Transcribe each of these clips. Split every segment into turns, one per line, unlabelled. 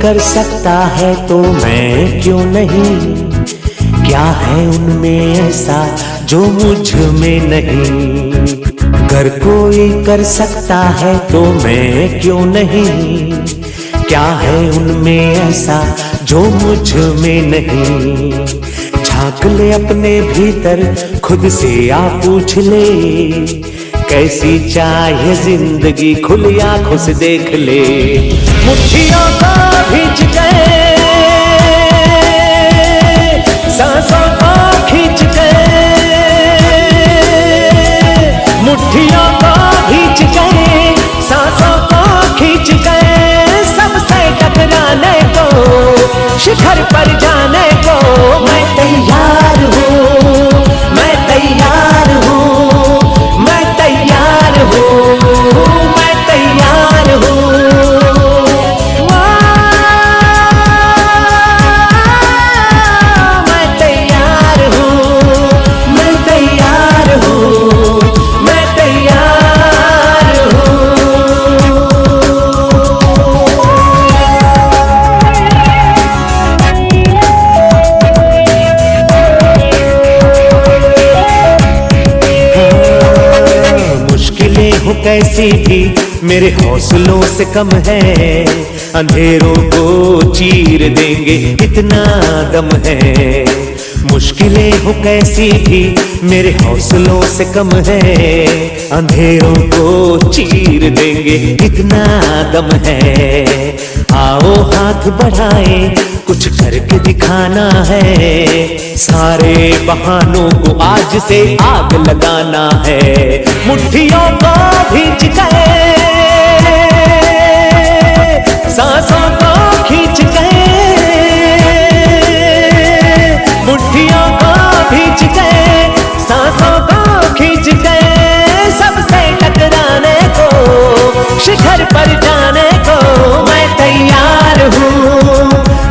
कर सकता है तो मैं क्यों नहीं? क्या है उनमें ऐसा जो मुझ में नहीं? अगर कोई कर सकता है तो मैं क्यों नहीं? क्या है उनमें ऐसा जो मुझ में नहीं? झांक ले अपने भीतर, खुद से आ पूछ ले, कैसी चाहिए जिंदगी, खुली आंखों से देख ले। मुट्ठियों को भींच गए, सांसों को खींच गए, मुट्ठियों को भींच गए, सांसों को खींच गए, सबसे टकराने को, शिखर पर जाने को मैं तैयार हूँ, मैं तैयार हूँ, मैं तैयार हूँ, मैं तैयार हूँ। मैं तैयार हूँ, मैं तैयार हूँ, मैं तैयार हूँ। मुश्किलें हो कैसी भी मेरे हौसलों से कम है, अंधेरों को चीर देंगे इतना दम है। मुश्किलें हो कैसी भी मेरे हौसलों से कम है, अंधेरों को चीर देंगे इतना दम है। आओ हाथ बढ़ाए, कुछ करके दिखाना है, सारे बहानों को आज से आग लगाना है। मुट्ठियों को भींच गए, सांसों को खींच गए, मुट्ठियों को भींच गए, सांसों को खींच गए, सबसे टकराने को, शिखर पर जाने को मैं तैयार हूँ,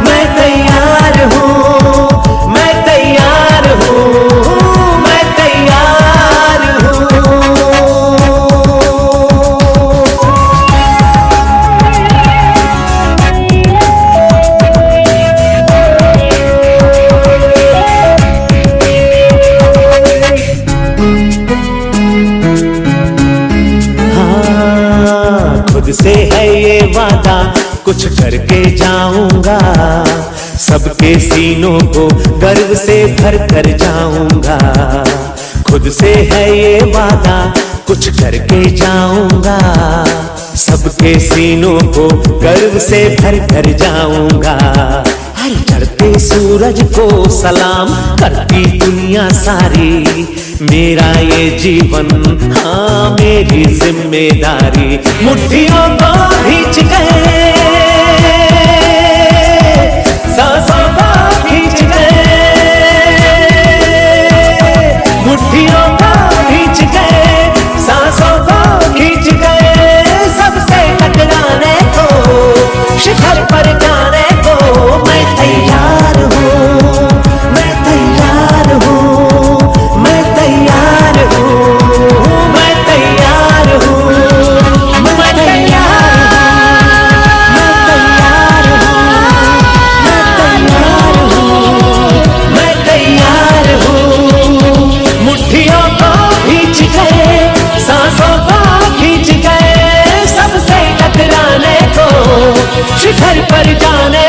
मैं तैयार हूँ, मैं तैयार हूँ, मैं तैयार हूँ। खुद से है ये वादा, कुछ करके जाऊंगा, सबके सीनों को गर्व से भर कर जाऊंगा। खुद से है ये वादा, कुछ करके जाऊंगा, सबके सीनों को गर्व से भर कर जाऊंगा। हर चढ़ते सूरज को सलाम करती दुनिया सारी, मेरा ये जीवन हाँ मेरी जिम्मेदारी। मुट्ठियों को भींच गए, सांसों को खींच गए, मुट्ठियों को भींच गए, सांसों को खींच गए, सबसे टकराने को, शिखर पर जाने को मैं तैयार हूँ, मैं तैयार हूँ, मैं तैयार हूँ, मैं तैयार हूँ, मैं तैयार हूँ, मैं तैयार हूँ। मुट्ठियों को भींच गए, सांसों को खींच गए, सबसे टकराने को, शिखर पर जाने